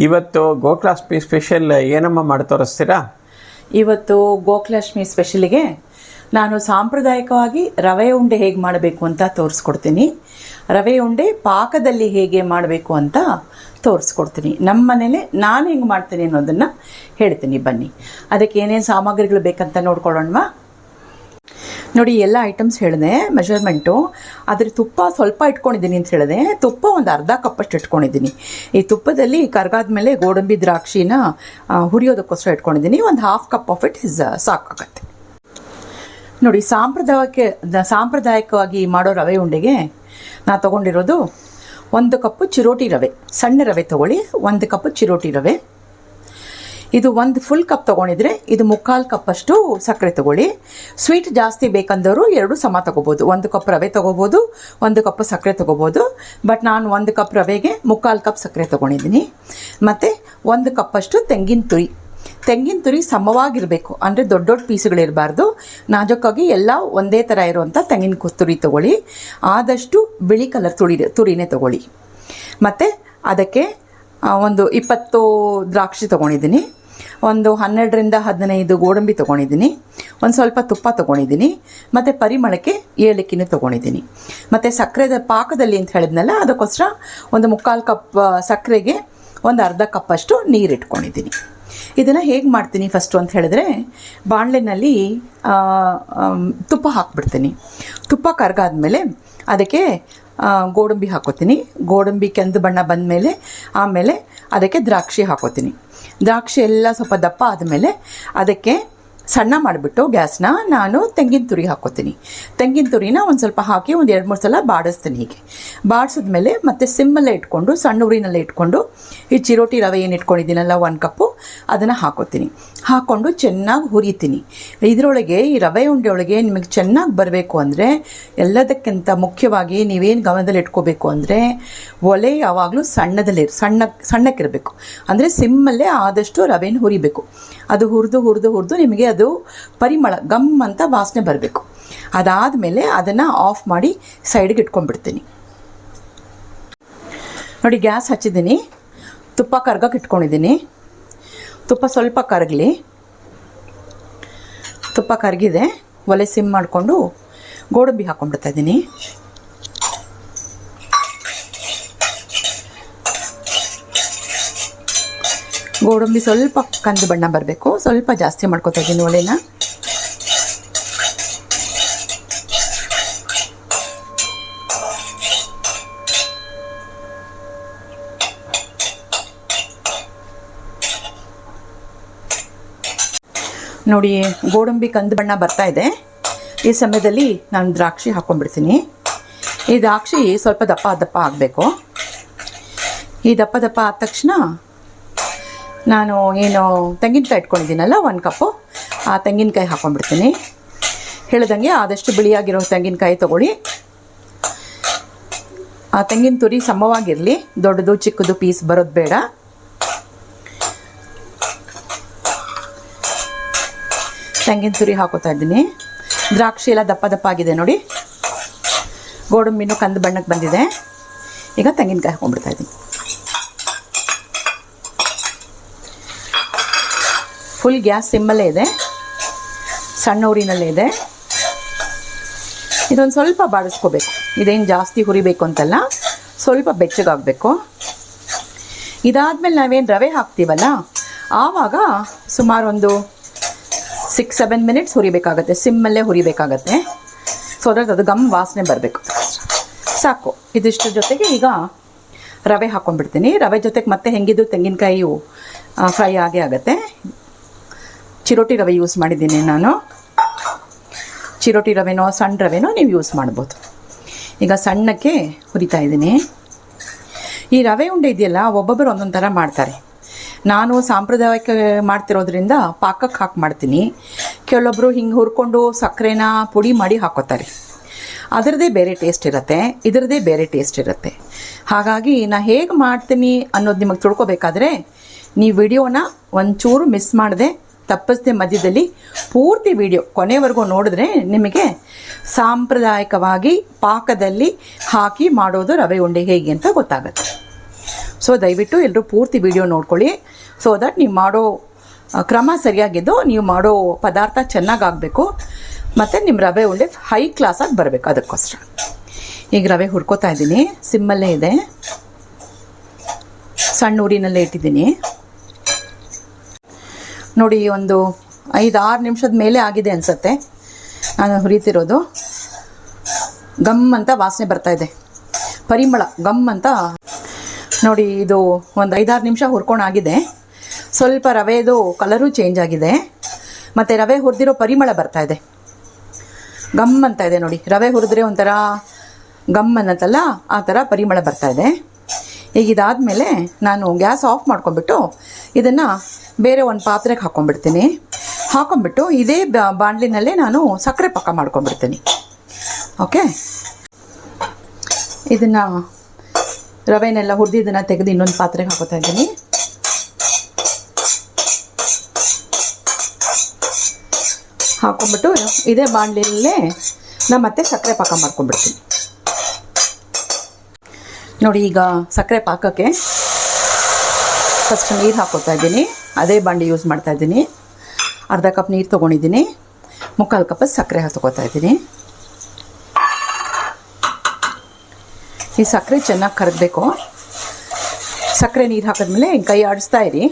ಇವತ್ತು ಗೋಕುಲಾಷ್ಟಮಿ ಸ್ಪೆಷಲ್ ಏನಮ್ಮ ಮಾಡಿ ತೋರಿಸ್ತೀರಾ? ಇವತ್ತು ಗೋಕುಲಾಷ್ಟಮಿ ಸ್ಪೆಷಲಿಗೆ ನಾನು ಸಾಂಪ್ರದಾಯಿಕವಾಗಿ ರವೆ ಉಂಡೆ ಹೇಗೆ ಮಾಡಬೇಕು ಅಂತ ತೋರಿಸ್ಕೊಡ್ತೀನಿ. ರವೆ ಉಂಡೆ ಪಾಕದಲ್ಲಿ ಹೇಗೆ ಮಾಡಬೇಕು ಅಂತ ತೋರಿಸ್ಕೊಡ್ತೀನಿ. ನಮ್ಮ ಮನೇಲಿ ನಾನು ಹೆಂಗೆ ಮಾಡ್ತೀನಿ ಅನ್ನೋದನ್ನು ಹೇಳ್ತೀನಿ. ಬನ್ನಿ, ಅದಕ್ಕೆ ಏನೇನು ಸಾಮಗ್ರಿಗಳು ಬೇಕಂತ ನೋಡ್ಕೊಳ್ಳೋಣವಾ? ನೋಡಿ, ಎಲ್ಲ ಐಟಮ್ಸ್ ಹೇಳಿದೆ, ಮೆಷರ್ಮೆಂಟು. ಅದ್ರ ತುಪ್ಪ ಸ್ವಲ್ಪ ಇಟ್ಕೊಂಡಿದ್ದೀನಿ ಅಂತ ಹೇಳಿದೆ. ತುಪ್ಪ ಒಂದು ಅರ್ಧ ಕಪ್ಪಷ್ಟು ಇಟ್ಕೊಂಡಿದ್ದೀನಿ. ಈ ತುಪ್ಪದಲ್ಲಿ ಕರ್ಗಾದ ಮೇಲೆ ಗೋಡಂಬಿ ದ್ರಾಕ್ಷಿನ ಹುರಿಯೋದಕ್ಕೋಸ್ಕರ ಇಟ್ಕೊಂಡಿದ್ದೀನಿ. ಒಂದು half cup of it is ಸಾಕಾಗತ್ತೆ. ನೋಡಿ, ಸಾಂಪ್ರದಾಯಿಕವಾಗಿ ಮಾಡೋ ರವೆ ಉಂಡೆಗೆ ನಾನು ತೊಗೊಂಡಿರೋದು 1 ಕಪ್ಪು ಚಿರೋಟಿ ರವೆ, ಸಣ್ಣ ರವೆ ತೊಗೊಳ್ಳಿ. 1 ಕಪ್ಪು ಚಿರೋಟಿ ರವೆ. ಇದು 1 ಫುಲ್ ಕಪ್ ತೊಗೊಂಡಿದ್ರೆ ಇದು 3/4 ಕಪ್ಪಷ್ಟು ಸಕ್ಕರೆ ತೊಗೊಳ್ಳಿ. ಸ್ವೀಟ್ ಜಾಸ್ತಿ ಬೇಕಂದವರು 2 ಸಮ ತೊಗೋಬೋದು. 1 ಕಪ್ ರವೆ ತೊಗೋಬೋದು, 1 ಕಪ್ ಸಕ್ಕರೆ ತೊಗೋಬೋದು. ಬಟ್ ನಾನು 1 ಕಪ್ ರವೆಗೆ 3/4 ಕಪ್ ಸಕ್ಕರೆ ತೊಗೊಂಡಿದ್ದೀನಿ. ಮತ್ತು 1 ಕಪ್ಪಷ್ಟು ತೆಂಗಿನ ತುರಿ ಸಮವಾಗಿರಬೇಕು. ಅಂದರೆ ದೊಡ್ಡ ದೊಡ್ಡ ಪೀಸುಗಳಿರಬಾರ್ದು, ನಾಜೂಕಾಗಿ ಎಲ್ಲ ಒಂದೇ ಥರ ಇರುವಂಥ ತೆಂಗಿನ ತುರಿ ತೊಗೊಳ್ಳಿ. ಆದಷ್ಟು ಬಿಳಿ ಕಲರ್ ತುರಿನೇ ತೊಗೊಳ್ಳಿ. ಮತ್ತು ಅದಕ್ಕೆ ಒಂದು 20 ದ್ರಾಕ್ಷಿ ತೊಗೊಂಡಿದ್ದೀನಿ. ಒಂದು 12ರಿಂದ 15 ಗೋಡಂಬಿ ತೊಗೊಂಡಿದ್ದೀನಿ. ಒಂದು ಸ್ವಲ್ಪ ತುಪ್ಪ ತೊಗೊಂಡಿದ್ದೀನಿ. ಮತ್ತು ಪರಿಮಳಕ್ಕೆ ಏಲಕ್ಕಿನೂ ತೊಗೊಂಡಿದ್ದೀನಿ. ಮತ್ತು ಸಕ್ಕರೆದ ಪಾಕದಲ್ಲಿ ಅಂತ ಹೇಳಿದ್ನಲ್ಲ, ಅದಕ್ಕೋಸ್ಕರ ಒಂದು 3/4 ಕಪ್ ಸಕ್ಕರೆಗೆ ಒಂದು ಅರ್ಧ ಕಪ್ಪಷ್ಟು ನೀರು ಇಟ್ಕೊಂಡಿದ್ದೀನಿ. ಇದನ್ನು ಹೇಗೆ ಮಾಡ್ತೀನಿ ಫಸ್ಟು ಅಂತ ಹೇಳಿದ್ರೆ, ಬಾಣಲೆನಲ್ಲಿ ತುಪ್ಪ ಹಾಕ್ಬಿಡ್ತೀನಿ. ತುಪ್ಪ ಕರ್ಗಾದ್ಮೇಲೆ ಅದಕ್ಕೆ ಗೋಡಂಬಿ ಹಾಕೋತೀನಿ. ಗೋಡಂಬಿ ಕೆಂದು ಬಣ್ಣ ಬಂದಮೇಲೆ ಆಮೇಲೆ ಅದಕ್ಕೆ ದ್ರಾಕ್ಷಿ ಹಾಕೋತೀನಿ. ದ್ರಾಕ್ಷಿ ಎಲ್ಲ ಸ್ವಲ್ಪ ದಪ್ಪ ಆದಮೇಲೆ ಅದಕ್ಕೆ ಸಣ್ಣ ಮಾಡಿಬಿಟ್ಟು ಗ್ಯಾಸ್ನ ನಾನು ತೆಂಗಿನ ತುರಿ ಹಾಕೋತೀನಿ. ತೆಂಗಿನ ತುರಿನ ಒಂದು ಸ್ವಲ್ಪ ಹಾಕಿ ಒಂದು 2-3 ಸಲ ಬಾಡಿಸ್ತೀನಿ. ಹೀಗೆ ಬಾಡಿಸಿದ್ಮೇಲೆ ಮತ್ತೆ ಸಿಮ್ಮಲ್ಲೇ ಇಟ್ಕೊಂಡು, ಸಣ್ಣ ಉರಿನಲ್ಲೇ ಇಟ್ಕೊಂಡು ಈ ಚಿರೋಟಿ ರವೆ ಏನು ಇಟ್ಕೊಂಡಿದ್ದೀನಲ್ಲ 1 ಕಪ್ಪು, ಅದನ್ನು ಹಾಕೋತೀನಿ. ಹಾಕ್ಕೊಂಡು ಚೆನ್ನಾಗಿ ಹುರಿತೀನಿ. ಇದರೊಳಗೆ ಈ ರವೆ ಉಂಡೆ ಒಳಗೆ ನಿಮಗೆ ಚೆನ್ನಾಗಿ ಬರಬೇಕು ಅಂದರೆ, ಎಲ್ಲದಕ್ಕಿಂತ ಮುಖ್ಯವಾಗಿ ನೀವೇನು ಗಮನದಲ್ಲಿ ಇಟ್ಕೋಬೇಕು ಅಂದರೆ, ಒಲೆ ಯಾವಾಗಲೂ ಸಣ್ಣಕ್ಕಿರಬೇಕು. ಅಂದರೆ ಸಿಮ್ಮಲ್ಲೇ ಆದಷ್ಟು ರವೆನ ಹುರಿಬೇಕು. ಅದು ಹುರಿದು ನಿಮಗೆ ಅದು ಪರಿಮಳ ಗಮ್ ಅಂತ ವಾಸನೆ ಬರಬೇಕು. ಅದಾದಮೇಲೆ ಅದನ್ನು ಆಫ್ ಮಾಡಿ ಸೈಡ್ಗೆ ಇಟ್ಕೊಂಡ್ಬಿಡ್ತೀನಿ. ನೋಡಿ, ಗ್ಯಾಸ್ ಹಚ್ಚಿದ್ದೀನಿ. ತುಪ್ಪ ಕರ್ಗಕ್ಕೆ ಇಟ್ಕೊಂಡಿದ್ದೀನಿ. ತುಪ್ಪ ಸ್ವಲ್ಪ ಕರಗಲಿ. ತುಪ್ಪ ಕರಗಿದೆ. ಒಲೆ ಸಿಮ್ ಮಾಡಿಕೊಂಡು ಗೋಡಂಬಿ ಹಾಕ್ಕೊಂಡ್ಬಿಡ್ತಾ ಇದ್ದೀನಿ. ಗೋಡಂಬಿ ಸ್ವಲ್ಪ ಕಂದು ಬಣ್ಣ ಬರಬೇಕು. ಸ್ವಲ್ಪ ಜಾಸ್ತಿ ಮಾಡ್ಕೊತಾ ಇದ್ದೀನಿ ಒಲೆನ. ನೋಡಿ, ಗೋಡಂಬಿ ಕಂದು ಬಣ್ಣ ಬರ್ತಾ ಇದೆ. ಈ ಸಮಯದಲ್ಲಿ ನಾನು ದ್ರಾಕ್ಷಿ ಹಾಕ್ಕೊಂಡ್ಬಿಡ್ತೀನಿ. ಈ ದ್ರಾಕ್ಷಿ ಸ್ವಲ್ಪ ದಪ್ಪ ಆಗಬೇಕು. ಈ ದಪ್ಪ ಆದ ತಕ್ಷಣ ನಾನು ಏನು ತೆಂಗಿನಕಾಯಿ ಇಟ್ಕೊಂಡಿದ್ದೀನಲ್ಲ 1 ಕಪ್ಪು, ಆ ತೆಂಗಿನಕಾಯಿ ಹಾಕ್ಕೊಂಡ್ಬಿಡ್ತೀನಿ. ಹೇಳ್ದಂಗೆ ಆದಷ್ಟು ಬಿಳಿಯಾಗಿರೋ ತೆಂಗಿನಕಾಯಿ ತೊಗೊಳ್ಳಿ. ಆ ತೆಂಗಿನ ತುರಿ ಸಮವಾಗಿರಲಿ, ದೊಡ್ಡದು ಚಿಕ್ಕದು ಪೀಸ್ ಬರೋದು ಬೇಡ. ತೆಂಗಿನ ತುರಿ ಹಾಕೋತಾ ಇದ್ದೀನಿ. ದ್ರಾಕ್ಷಿ ಎಲ್ಲ ದಪ್ಪ ಆಗಿದೆ ನೋಡಿ. ಗೋಡಂಬಿನೂ ಕಂದು ಬಣ್ಣಕ್ಕೆ ಬಂದಿದೆ. ಈಗ ತೆಂಗಿನಕಾಯಿ ಹಾಕೊಂಡ್ಬಿಡ್ತಾ ಇದ್ದೀನಿ. ಫುಲ್ ಗ್ಯಾಸ್ ಸಿಮ್ಮಲ್ಲೇ ಇದೆ, ಸಣ್ಣ ಉರಿನಲ್ಲೇ ಇದೆ. ಇದೊಂದು ಸ್ವಲ್ಪ ಬಾಡಿಸ್ಕೋಬೇಕು. ಇದೇನು ಜಾಸ್ತಿ ಹುರಿಬೇಕು ಅಂತಲ್ಲ, ಸ್ವಲ್ಪ ಬೆಚ್ಚಗಾಗಬೇಕು. ಇದಾದಮೇಲೆ ನಾವೇನು ರವೆ ಹಾಕ್ತೀವಲ್ಲ, ಆವಾಗ ಸುಮಾರು ಒಂದು 6-7 ಮಿನಿಟ್ಸ್ ಹುರಿಬೇಕಾಗತ್ತೆ. ಸಿಮ್ಮಲ್ಲೇ ಹುರಿಬೇಕಾಗತ್ತೆ. ಸೊ ಅದು ಗಮ್ ವಾಸನೆ ಬರಬೇಕು. ಸಾಕು. ಇದಿಷ್ಟು ಜೊತೆಗೆ ಈಗ ರವೆ ಹಾಕ್ಕೊಂಡ್ಬಿಡ್ತೀನಿ. ರವೆ ಜೊತೆಗೆ ಮತ್ತೆ ಹೆಂಗಿದ್ರು ತೆಂಗಿನಕಾಯಿಯು ಫ್ರೈ ಆಗುತ್ತೆ. ಚಿರೋಟಿ ರವೆ ಯೂಸ್ ಮಾಡಿದ್ದೀನಿ ನಾನು. ಚಿರೋಟಿ ರವೆನೋ ಸಣ್ಣ ರವೆನೋ ನೀವು ಯೂಸ್ ಮಾಡ್ಬೋದು. ಈಗ ಸಣ್ಣಕ್ಕೆ ಹುರಿತಾ ಇದ್ದೀನಿ. ಈ ರವೆ ಉಂಡೆ ಇದೆಯಲ್ಲ, ಒಬ್ಬೊಬ್ಬರು ಒಂದೊಂದು ಥರ ಮಾಡ್ತಾರೆ. ನಾನು ಸಾಂಪ್ರದಾಯಿಕ ಮಾಡ್ತಿರೋದ್ರಿಂದ ಪಾಕಕ್ಕೆ ಹಾಕಿ ಮಾಡ್ತೀನಿ. ಕೆಲವೊಬ್ಬರು ಹಿಂಗೆ ಹುರ್ಕೊಂಡು ಸಕ್ಕರೆನ ಪುಡಿ ಮಾಡಿ ಹಾಕೋತಾರೆ. ಅದರದ್ದೇ ಬೇರೆ ಟೇಸ್ಟ್ ಇರುತ್ತೆ, ಇದರದ್ದೇ ಬೇರೆ ಟೇಸ್ಟ್ ಇರುತ್ತೆ. ಹಾಗಾಗಿ ನಾನು ಹೇಗೆ ಮಾಡ್ತೀನಿ ಅನ್ನೋದು ನಿಮಗೆ ತಿಳ್ಕೊಬೇಕಾದ್ರೆ ನೀವು ವಿಡಿಯೋನ ಒಂಚೂರು ಮಿಸ್ ಮಾಡದೆ, ತಪ್ಪಿಸದೆ ಮಧ್ಯದಲ್ಲಿ ಪೂರ್ತಿ ವಿಡಿಯೋ ಕೊನೆವರೆಗೂ ನೋಡಿದ್ರೆ ನಿಮಗೆ ಸಾಂಪ್ರದಾಯಿಕವಾಗಿ ಪಾಕದಲ್ಲಿ ಹಾಕಿ ಮಾಡೋದು ರವೆ ಉಂಡೆ ಹೇಗೆ ಅಂತ ಗೊತ್ತಾಗುತ್ತೆ. ಸೊ ದಯವಿಟ್ಟು ಎಲ್ಲರೂ ಪೂರ್ತಿ ವಿಡಿಯೋ ನೋಡ್ಕೊಳ್ಳಿ. ಸೊ ದಟ್ ನೀವು ಮಾಡೋ ಕ್ರಮ ಸರಿಯಾಗಿದ್ದು ನೀವು ಮಾಡೋ ಪದಾರ್ಥ ಚೆನ್ನಾಗಾಗಬೇಕು ಮತ್ತು ನಿಮ್ಮ ರವೆ ಉಂಡೆ ಹೈ ಕ್ಲಾಸಾಗಿ ಬರಬೇಕು. ಅದಕ್ಕೋಸ್ಕರ ಈಗ ರವೆ ಹುರ್ಕೋತಾ ಇದ್ದೀನಿ. ಸಿಮ್ಮಲ್ಲೇ ಇದೆ, ಸಣ್ಣ ಊರಿನಲ್ಲೇ ಇಟ್ಟಿದ್ದೀನಿ ನೋಡಿ. ಒಂದು 5-6 ನಿಮಿಷದ ಮೇಲೆ ಆಗಿದೆ ಅನಿಸುತ್ತೆ ನಾನು ಹುರಿತಿರೋದು. ಗಮ್ ಅಂತ ವಾಸನೆ ಬರ್ತಾ ಇದೆ, ಪರಿಮಳ ಗಮ್ ಅಂತ ನೋಡಿ. ಇದು ಒಂದು 5-6 ನಿಮಿಷ ಹುರ್ಕೊಂಡಾಗಿದೆ. ಸ್ವಲ್ಪ ರವೆದು ಕಲರು ಚೇಂಜ್ ಆಗಿದೆ ಮತ್ತು ರವೆ ಹುರಿದಿರೋ ಪರಿಮಳ ಬರ್ತಾ ಇದೆ, ಗಮ್ ಅಂತ ಇದೆ ನೋಡಿ. ರವೆ ಹುರಿದ್ರೆ ಒಂಥರ ಗಮ್ ಅನ್ನತ್ತಲ್ಲ, ಆ ಥರ ಪರಿಮಳ ಬರ್ತಾ ಇದೆ. ಈಗ ಇದಾದಮೇಲೆ ನಾನು ಗ್ಯಾಸ್ ಆಫ್ ಮಾಡ್ಕೊಂಡ್ಬಿಟ್ಟು ಇದನ್ನು ಬೇರೆ ಒಂದು ಪಾತ್ರೆಗೆ ಹಾಕೊಂಡ್ಬಿಟ್ಟು ಇದೇ ಬಾಣಲಿನಲ್ಲೇ ನಾನು ಸಕ್ಕರೆ ಪಾಕ ಮಾಡ್ಕೊಂಡ್ಬಿಡ್ತೀನಿ. ಓಕೆ, ಇದನ್ನು ರವೆನೆಲ್ಲ ಹುರಿದಿದ್ದನ್ನು ತೆಗೆದು ಇನ್ನೊಂದು ಪಾತ್ರೆಗೆ ಹಾಕೋತಾ ಇದ್ದೀನಿ. ಹಾಕೊಂಡ್ಬಿಟ್ಟು ಇದೇ ಬಾಣಲಿನಲ್ಲೇ ನಾನು ಮತ್ತೆ ಸಕ್ಕರೆ ಪಾಕ ಮಾಡ್ಕೊಂಡ್ಬಿಡ್ತೀನಿ ನೋಡಿ. ಈಗ ಸಕ್ಕರೆ ಪಾಕಕ್ಕೆ ಫಸ್ಟ್ ನೀರು ಹಾಕೋತಾ ಇದ್ದೀನಿ. ಅದೇ ಬಾಂಡಿ ಯೂಸ್ ಮಾಡ್ತಾ ಇದ್ದೀನಿ. ಅರ್ಧ ಕಪ್ ನೀರು ತೊಗೊಂಡಿದ್ದೀನಿ, 3/4 ಕಪ್ ಸಕ್ಕರೆ ಹಾಕೋತಾ ಇದ್ದೀನಿ. ಈ ಸಕ್ಕರೆ ಚೆನ್ನಾಗಿ ಕರಗಬೇಕು. ಸಕ್ಕರೆ ನೀರು ಹಾಕಿದ್ಮೇಲೆ ಕೈ ಆಡಿಸ್ತಾ ಇರಿ.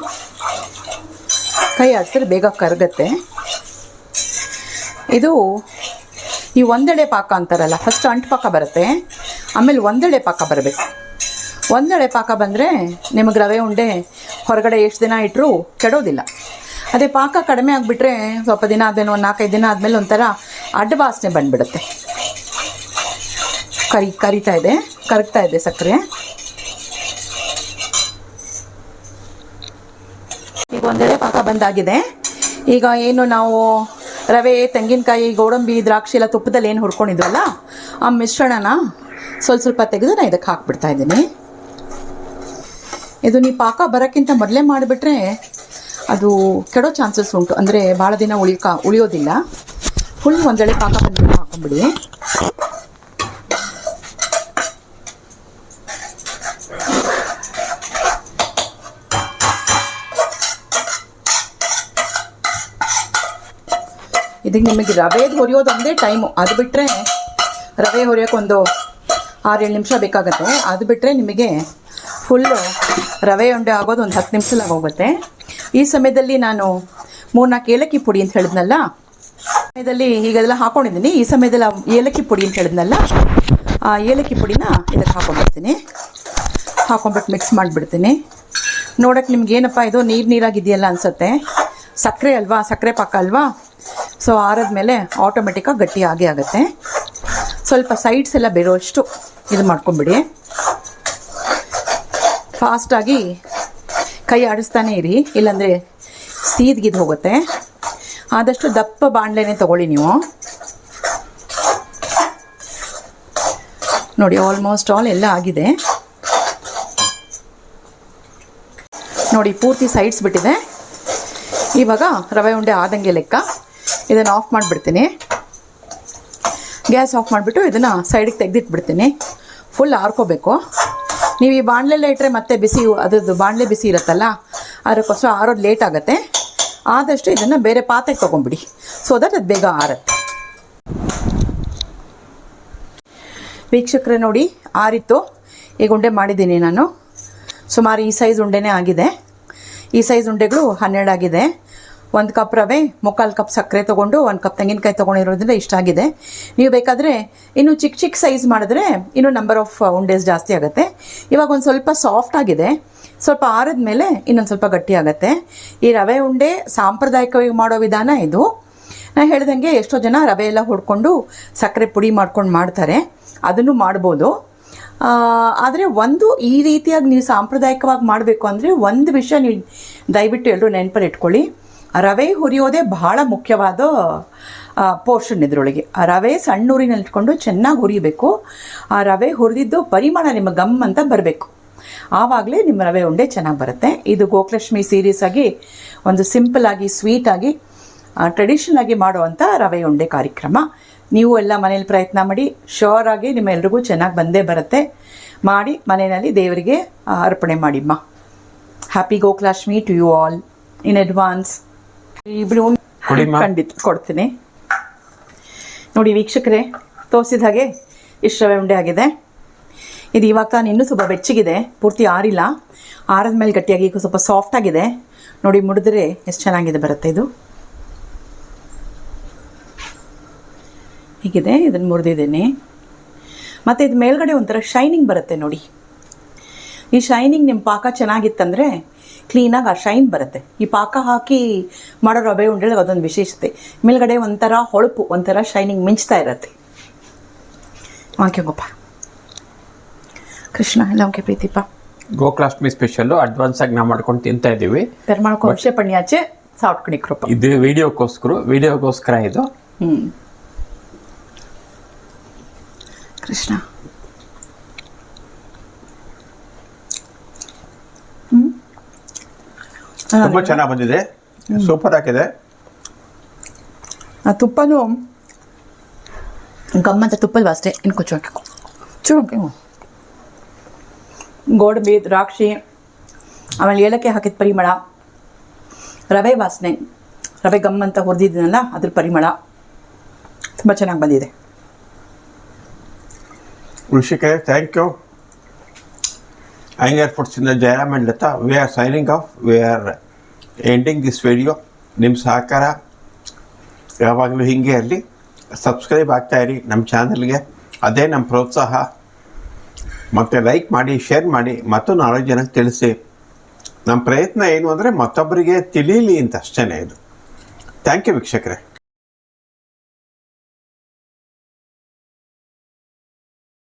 ಕೈ ಆಡಿಸಿದ್ರೆ ಬೇಗ ಕರಗತ್ತೆ. ಇದು ಈ ಒಂದೆಳೆ ಪಾಕ ಅಂತಾರಲ್ಲ, ಫಸ್ಟ್ ಅಂಟು ಪಾಕ ಬರುತ್ತೆ, ಆಮೇಲೆ ಒಂದೆಳೆ ಪಾಕ ಬರಬೇಕು. ಒಂದೆಳೆ ಪಾಕ ಬಂದರೆ ನಿಮಗೆ ರವೆ ಉಂಡೆ ಹೊರಗಡೆ ಎಷ್ಟು ದಿನ ಇಟ್ಟರೂ ಕೆಡೋದಿಲ್ಲ. ಅದೇ ಪಾಕ ಕಡಿಮೆ ಆಗಿಬಿಟ್ರೆ ಸ್ವಲ್ಪ ದಿನ ಆದಮೇಲೆ ಒಂದು 4-5 ದಿನ ಆದಮೇಲೆ ಒಂಥರ ಅಡ್ಡವಾಸನೆ ಬಂದುಬಿಡುತ್ತೆ. ಕರಗ್ತಾ ಇದೆ ಸಕ್ಕರೆ. ಈಗ ಒಂದೆಳೆ ಪಾಕ ಬಂದಾಗಿದೆ. ಈಗ ಏನು ನಾವು ರವೆ, ತೆಂಗಿನಕಾಯಿ, ಗೋಡಂಬಿ, ದ್ರಾಕ್ಷಿ ಎಲ್ಲ ತುಪ್ಪದಲ್ಲಿ ಏನು ಹುರ್ಕೊಂಡಿದ್ವಲ್ಲ, ಆ ಮಿಶ್ರಣನ ಸ್ವಲ್ಪ ತೆಗೆದು ನಾನು ಇದಕ್ಕೆ ಹಾಕ್ಬಿಡ್ತಾ ಇದ್ದೀನಿ. ಇದು ನೀವು ಪಾಕ ಬರೋಕ್ಕಿಂತ ಮೊದಲೇ ಮಾಡಿಬಿಟ್ರೆ ಅದು ಕೆಡೋ ಚಾನ್ಸಸ್ ಉಂಟು, ಅಂದರೆ ಭಾಳ ದಿನ ಉಳಿಯೋದಿಲ್ಲ. ಫುಲ್ ಒಂದೆಳೆ ಪಾಕ ಬಂದ್ಬಿಟ್ಟು ಹಾಕೊಂಡ್ಬಿಡಿ. ಇದಕ್ಕೆ ನಿಮಗೆ ರವೆದು ಹುರಿಯೋದು ಒಂದೇ ಟೈಮು. ಅದು ಬಿಟ್ಟರೆ ರವೆ ಹುರಿಯೋಕೆ ಒಂದು 6-7 ನಿಮಿಷ ಬೇಕಾಗುತ್ತೆ. ಅದು ಬಿಟ್ಟರೆ ನಿಮಗೆ ಫುಲ್ಲು ರವೆ ಉಂಡೆ ಆಗೋದು ಒಂದು 10 ನಿಮಿಷದಾಗ ಹೋಗುತ್ತೆ. ಈ ಸಮಯದಲ್ಲಿ ನಾನು 3-4 ಏಲಕ್ಕಿ ಪುಡಿ ಅಂತ ಹೇಳಿದ್ನಲ್ಲ, ಸಮಯದಲ್ಲಿ ಈಗೆಲ್ಲ ಹಾಕ್ಕೊಂಡಿದ್ದೀನಿ. ಈ ಸಮಯದಲ್ಲಿ ಏಲಕ್ಕಿ ಪುಡಿ ಅಂತ ಹೇಳಿದ್ನಲ್ಲ, ಆ ಏಲಕ್ಕಿ ಪುಡಿನ ಇದಕ್ಕೆ ಹಾಕ್ಕೊಂಡ್ಬಿಡ್ತೀನಿ. ಹಾಕ್ಕೊಂಡ್ಬಿಟ್ಟು ಮಿಕ್ಸ್ ಮಾಡಿಬಿಡ್ತೀನಿ. ನೋಡೋಕ್ಕೆ ನಿಮ್ಗೆ ಏನಪ್ಪ ಇದು ನೀರಾಗಿದೆಯಲ್ಲ ಅನಿಸುತ್ತೆ. ಸಕ್ಕರೆ ಅಲ್ವಾ, ಸಕ್ಕರೆ ಪಾಕ ಅಲ್ವಾ. ಸೊ ಆರದ್ಮೇಲೆ ಆಟೋಮೆಟಿಕ್ಕಾಗಿ ಗಟ್ಟಿ ಆಗುತ್ತೆ. ಸ್ವಲ್ಪ ಸೈಡ್ಸ್ ಎಲ್ಲ ಬೇರೋಷ್ಟು ಇದು ಮಾಡ್ಕೊಂಬಿಡಿ. ಫಾಸ್ಟಾಗಿ ಕೈ ಆಡಿಸ್ತಾನೆ ಇರಿ, ಇಲ್ಲಾಂದರೆ ಸೀದ್ಗಿದ್ದು ಹೋಗುತ್ತೆ. ಆದಷ್ಟು ದಪ್ಪ ಬಾಣಲೆನೇ ತೊಗೊಳ್ಳಿ ನೀವು. ನೋಡಿ ಆಲ್ಮೋಸ್ಟ್ ಆಲ್ ಎಲ್ಲ ಆಗಿದೆ ನೋಡಿ, ಪೂರ್ತಿ ಸೈಡ್ಸ್ ಬಿಟ್ಟಿದೆ. ಇವಾಗ ರವೆ ಉಂಡೆ ಆದಂಗೆ ಲೆಕ್ಕ. ಇದನ್ನು ಆಫ್ ಮಾಡಿಬಿಡ್ತೀನಿ. ಗ್ಯಾಸ್ ಆಫ್ ಮಾಡಿಬಿಟ್ಟು ಇದನ್ನು ಸೈಡಿಗೆ ತೆಗೆದಿಟ್ಬಿಡ್ತೀನಿ. ಫುಲ್ ಆರ್ಕೋಬೇಕು. ನೀವು ಈ ಬಾಣಲೆಲ್ಲ ಇಟ್ಟರೆ ಮತ್ತೆ ಬಿಸಿ, ಅದ್ರದ್ದು ಬಾಣಲೆ ಬಿಸಿ ಇರುತ್ತಲ್ಲ, ಅದಕ್ಕೋಸ್ಕರ ಆರೋದು ಲೇಟ್ ಆಗುತ್ತೆ. ಆದಷ್ಟು ಇದನ್ನು ಬೇರೆ ಪಾತ್ರೆಗೆ ತೊಗೊಂಬಿಡಿ, ಸೊ ದಟ್ ಅದು ಬೇಗ ಆರುತ್ತೆ. ವೀಕ್ಷಕರೇ ನೋಡಿ, ಆರಿತ್ತು. ಈಗ ಉಂಡೆ ಮಾಡಿದ್ದೀನಿ ನಾನು. ಸುಮಾರು ಈ ಸೈಜ್ ಉಂಡೆನೇ ಆಗಿದೆ. ಈ ಸೈಜ್ ಉಂಡೆಗಳು 12 ಆಗಿದೆ. 1 ಕಪ್ ರವೆ, 3/4 ಕಪ್ ಸಕ್ಕರೆ ತೊಗೊಂಡು 1 ಕಪ್ ತೆಂಗಿನಕಾಯಿ ತೊಗೊಂಡಿರೋದ್ರಿಂದ ಇಷ್ಟ ಆಗಿದೆ. ನೀವು ಬೇಕಾದರೆ ಇನ್ನು ಚಿಕ್ಕ ಸೈಜ್ ಮಾಡಿದ್ರೆ ಇನ್ನೂ ನಂಬರ್ ಆಫ್ ಉಂಡೇಸ್ ಜಾಸ್ತಿ ಆಗುತ್ತೆ. ಇವಾಗ ಒಂದು ಸ್ವಲ್ಪ ಸಾಫ್ಟ್ ಆಗಿದೆ. ಸ್ವಲ್ಪ ಆರಿದ ಮೇಲೆ ಇನ್ನೊಂದು ಸ್ವಲ್ಪ ಗಟ್ಟಿ ಆಗುತ್ತೆ. ಈ ರವೆ ಉಂಡೆ ಸಾಂಪ್ರದಾಯಿಕವಾಗಿ ಮಾಡೋ ವಿಧಾನ ಇದು. ನಾನು ಹೇಳ್ದಂಗೆ ಎಷ್ಟೋ ಜನ ರವೆ ಎಲ್ಲ ಹುಡ್ಕೊಂಡು ಸಕ್ಕರೆ ಪುಡಿ ಮಾಡ್ಕೊಂಡು ಮಾಡ್ತಾರೆ, ಅದನ್ನು ಮಾಡ್ಬೋದು. ಆದರೆ ಒಂದು ಈ ರೀತಿಯಾಗಿ ನೀವು ಸಾಂಪ್ರದಾಯಿಕವಾಗಿ ಮಾಡಬೇಕು ಅಂದರೆ ಒಂದು ವಿಷಯ ನೀವು ದಯವಿಟ್ಟು ಎಲ್ಲರೂ ನೆನಪಲ್ಲಿ ಇಟ್ಕೊಳ್ಳಿ. ರವೆ ಹುರಿಯೋದೇ ಬಹಳ ಮುಖ್ಯವಾದ ಪೋರ್ಷನ್ ಇದರೊಳಗೆ. ಆ ರವೆ ಸಣ್ಣ ಊರಿನಲ್ಲಿ ಇಟ್ಕೊಂಡು ಚೆನ್ನಾಗಿ ಹುರಿಬೇಕು. ಆ ರವೆ ಹುರಿದಿದ್ದು ಪರಿಮಳ ನಿಮಗೆ ಗಮ್ ಅಂತ ಬರಬೇಕು. ಆವಾಗಲೇ ನಿಮ್ಮ ರವೆ ಉಂಡೆ ಚೆನ್ನಾಗಿ ಬರುತ್ತೆ. ಇದು ಗೋಕಲಕ್ಷ್ಮಿ ಸೀರೀಸ್ ಆಗಿ ಒಂದು ಸಿಂಪಲ್ ಆಗಿ ಸ್ವೀಟ್ ಆಗಿ ಟ್ರೆಡಿಷನಲ್ ಆಗಿ ಮಾಡುವಂಥ ರವೆ ಉಂಡೆ ಕಾರ್ಯಕ್ರಮ. ನೀವು ಎಲ್ಲ ಮನೇಲಿ ಪ್ರಯತ್ನ ಮಾಡಿ, ಶ್ಯೂರ್ ಆಗಿ ನಿಮ್ಮೆಲ್ರಿಗೂ ಚೆನ್ನಾಗಿ ಬಂದೇ ಬರುತ್ತೆ. ಮಾಡಿ ಮನೆಯಲ್ಲಿ ದೇವರಿಗೆ ಅರ್ಪಣೆ ಮಾಡಿಮ್ಮ. Happy Gokulashtami to you all in advance. ಖಂಡಿತ ಕೊಡ್ತೀನಿ. ನೋಡಿ ವೀಕ್ಷಕರೇ, ತೋರಿಸಿದ ಹಾಗೆ ಇಷ್ಟು ರವೆ ಉಂಡೆ ಆಗಿದೆ. ಇದು ಇವಾಗ ತಾನು ಇನ್ನೂ ಸ್ವಲ್ಪ ಬೆಚ್ಚಗಿದೆ, ಪೂರ್ತಿ ಆರಿಲ್ಲ. ಆರದ ಮೇಲೆ ಗಟ್ಟಿಯಾಗಿ ಸ್ವಲ್ಪ ಸಾಫ್ಟ್ ಆಗಿದೆ. ನೋಡಿ ಮುಡಿದ್ರೆ ಎಷ್ಟು ಚೆನ್ನಾಗಿದೆ ಬರುತ್ತೆ ಇದು. ಹೀಗಿದೆ, ಇದನ್ನು ಮುರಿದಿದ್ದೀನಿ. ಮತ್ತು ಇದು ಮೇಲ್ಗಡೆ ಒಂಥರ ಶೈನಿಂಗ್ ಬರುತ್ತೆ ನೋಡಿ. ಈ ಶೈನಿಂಗ್ ನಿಮ್ಮ ಪಾಕ ಚೆನ್ನಾಗಿತ್ತಂದರೆ ಕ್ಲೀನಾಗಿ ಆ ಶೈನ್ ಬರುತ್ತೆ. ಈ ಪಾಕ ಹಾಕಿ ಮಾಡೋ ರವೆ ಉಂಡೆ ಅದೊಂದು ವಿಶೇಷತೆ. ಮೇಲ್ಗಡೆ ಒಂಥರ ಹೊಳಪು, ಒಂಥರ ಶೈನಿಂಗ್ ಮಿಂಚ್ತಾ ಇರತ್ತೆ. ವಾಂಕೆ ಗೋಪ ಕೃಷ್ಣ ಎಲ್ಲ ವಾಂಕೆ ಪ್ರೀತಿಪ್ಪ. ಗೋಕುಲಾಷ್ಟಮಿ ಸ್ಪೆಷಲ್ಲು ಅಡ್ವಾನ್ಸ್ ಆಗಿ ನಾವು ಮಾಡ್ಕೊಂಡು ತಿಂತಾ ಇದ್ದೀವಿ. ಪೆರ್ಮಾಳ್ಕೊ ವರ್ಷ ಪಣ್ಯಾಚೆ ಸಾವ್ಟ್ಕಣಿಕ್ರಪ್ಪ. ಇದು ವಿಡಿಯೋಗೋಸ್ಕರ ಇದು. ಕೃಷ್ಣ ತುಂಬ ಚೆನ್ನಾಗಿ ಬಂದಿದೆ, ಸೂಪರ್ ಆಗಿದೆ. ಆ ತುಪ್ಪನೂ ಗಮ್ಮಂತ ತುಪ್ಪಲ್ವ ಅಷ್ಟೇ. ಇನ್ನು ಚೂರು ಗೋಡಂಬಿ, ದ್ರಾಕ್ಷಿ, ಆಮೇಲೆ ಏಲಕ್ಕಿ ಹಾಕಿದ ಪರಿಮಳ, ರವೆ ವಾಸನೆ, ರವೆ ಗಮ್ಮಂತ ಹುರಿದಿದ್ದೀನಲ್ಲ ಅದ್ರ ಪರಿಮಳ ತುಂಬ ಚೆನ್ನಾಗಿ ಬಂದಿದೆ. ವೀಕ್ಷಕರೇ, ಥ್ಯಾಂಕ್ ಯು. ಆ್ಯಂಗರ್ ಫುಡ್ಸಿಂದ Jayaram and Lata, we are signing off. We are ending this video. ನಿಮ್ಮ ಸಹಕಾರ ಯಾವಾಗಲೂ ಹೀಗೆ ಇರಲಿ. ಸಬ್ಸ್ಕ್ರೈಬ್ ಆಗ್ತಾಯಿರಿ ನಮ್ಮ ಚಾನಲ್ಗೆ, ಅದೇ ನಮ್ಮ ಪ್ರೋತ್ಸಾಹ. ಮತ್ತು ಲೈಕ್ ಮಾಡಿ, ಶೇರ್ ಮಾಡಿ, ಮತ್ತು 4 ಜನಕ್ಕೆ ತಿಳಿಸಿ. ನಮ್ಮ ಪ್ರಯತ್ನ ಏನು ಅಂದರೆ ಮತ್ತೊಬ್ಬರಿಗೆ ತಿಳಿಯಲಿ ಅಂತ ಅಷ್ಟೇ ಇದು. ಥ್ಯಾಂಕ್ ಯು ವೀಕ್ಷಕರೇ.